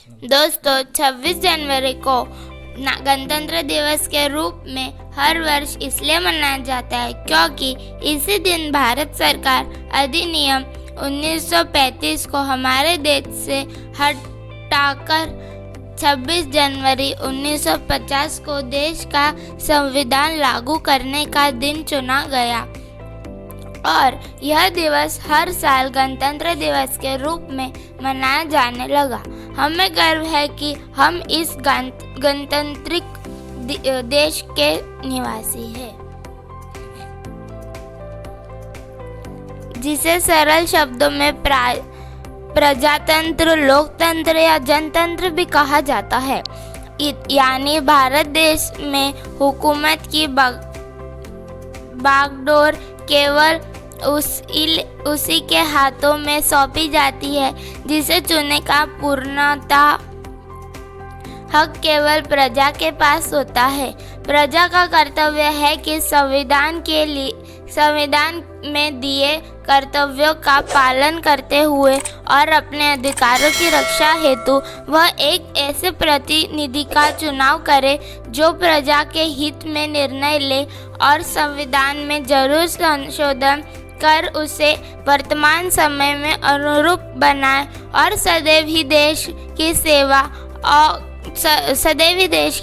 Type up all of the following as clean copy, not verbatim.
दोस्तों, 26 जनवरी को गणतंत्र दिवस के रूप में हर वर्ष इसलिए मनाया जाता है क्योंकि इसी दिन भारत सरकार अधिनियम 1935 को हमारे देश से हटाकर 26 जनवरी 1950 को देश का संविधान लागू करने का दिन चुना गया और यह दिवस हर साल गणतंत्र दिवस के रूप में मनाया जाने लगा। हमें गर्व है कि हम इस गणतांत्रिक देश के निवासी हैं, जिसे सरल शब्दों में प्रजातंत्र, लोकतंत्र या जनतंत्र भी कहा जाता है। यानी भारत देश में हुकूमत की बागडोर केवल उसी के हाथों में सौंपी जाती है जिसे चुनने का पूर्णतः हक केवल प्रजा के पास होता है। प्रजा का कर्तव्य है कि संविधान में दिए कर्तव्यों का पालन करते हुए और अपने अधिकारों की रक्षा हेतु वह एक ऐसे प्रतिनिधि का चुनाव करे जो प्रजा के हित में निर्णय ले और संविधान में जरूर संशोधन कर उसे वर्तमान समय में अनुरूप बनाए और सदैव ही देश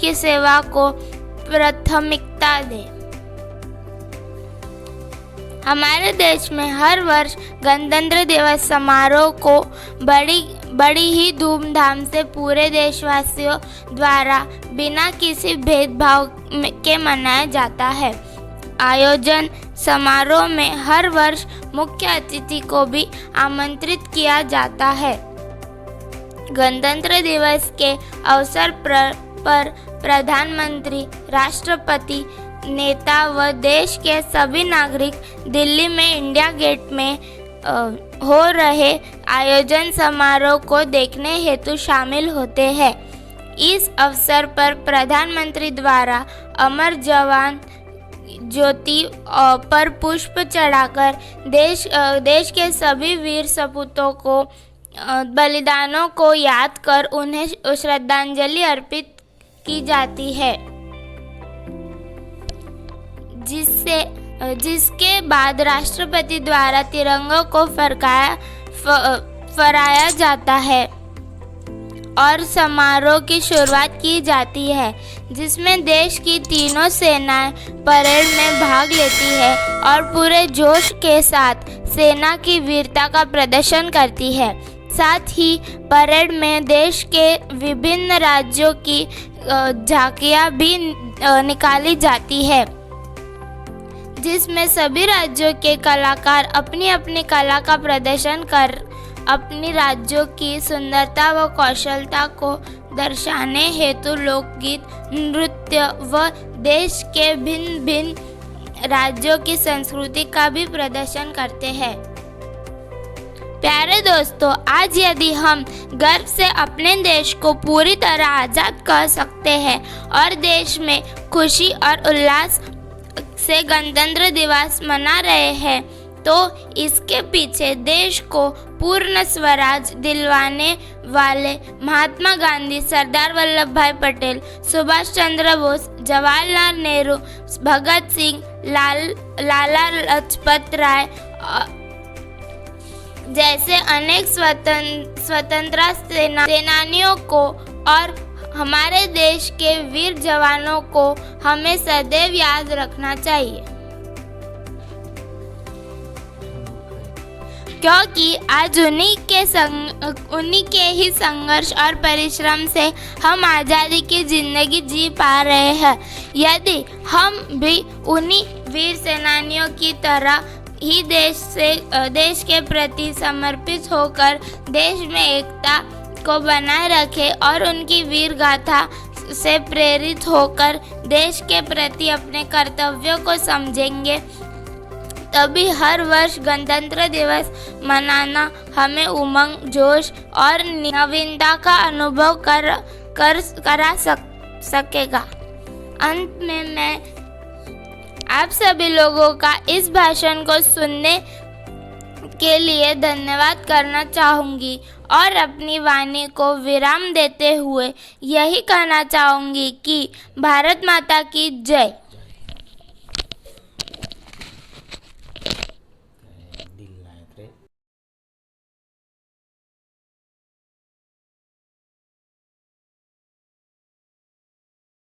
की सेवा को प्राथमिकता दे। हमारे देश में हर वर्ष गणतंत्र दिवस समारोह को बड़ी ही धूमधाम से पूरे देशवासियों द्वारा बिना किसी भेदभाव के मनाया जाता है। आयोजन समारोह में हर वर्ष मुख्य अतिथि को भी आमंत्रित किया जाता है। गणतंत्र दिवस के अवसर पर प्रधानमंत्री, राष्ट्रपति, नेता व देश के सभी नागरिक दिल्ली में इंडिया गेट में हो रहे आयोजन समारोह को देखने हेतु शामिल होते हैं। इस अवसर पर प्रधानमंत्री द्वारा अमर जवान ज्योति पर पुष्प चढ़ाकर देश के सभी वीर सपूतों को बलिदानों को याद कर उन्हें श्रद्धांजलि अर्पित की जाती है, जिसके बाद राष्ट्रपति द्वारा तिरंगों को फहराया जाता है और समारोह की शुरुआत की जाती है, जिसमें देश की तीनों सेनाएं परेड में भाग लेती है और पूरे जोश के साथ सेना की वीरता का प्रदर्शन करती है। साथ ही परेड में देश के विभिन्न राज्यों की झांकियां भी निकाली जाती है, जिसमें सभी राज्यों के कलाकार अपनी अपनी कला का प्रदर्शन कर अपनी राज्यों की सुंदरता व कौशलता को दर्शाने हेतु लोकगीत, नृत्य व देश के भिन्न भिन्न राज्यों की संस्कृति का भी प्रदर्शन करते हैं। प्यारे दोस्तों, आज यदि हम गर्व से अपने देश को पूरी तरह आज़ाद कर सकते हैं और देश में खुशी और उल्लास से गणतंत्र दिवस मना रहे हैं, तो इसके पीछे देश को पूर्ण स्वराज दिलवाने वाले महात्मा गांधी, सरदार वल्लभ भाई पटेल, सुभाष चंद्र बोस, जवाहरलाल नेहरू, भगत सिंह, लाला लाजपत राय जैसे अनेक स्वतंत्रता सेनानियों को और हमारे देश के वीर जवानों को हमें सदैव याद रखना चाहिए, क्योंकि आज उन्हीं के ही संघर्ष और परिश्रम से हम आज़ादी की जिंदगी जी पा रहे हैं। यदि हम भी उन्हीं वीर सेनानियों की तरह ही देश के प्रति समर्पित होकर देश में एकता को बनाए रखें और उनकी वीर गाथा से प्रेरित होकर देश के प्रति अपने कर्तव्यों को समझेंगे, तभी हर वर्ष गणतंत्र दिवस मनाना हमें उमंग, जोश और नवीनता का अनुभव करा सकेगा। अंत में मैं आप सभी लोगों का इस भाषण को सुनने के लिए धन्यवाद करना चाहूँगी और अपनी वाणी को विराम देते हुए यही कहना चाहूँगी कि भारत माता की जय।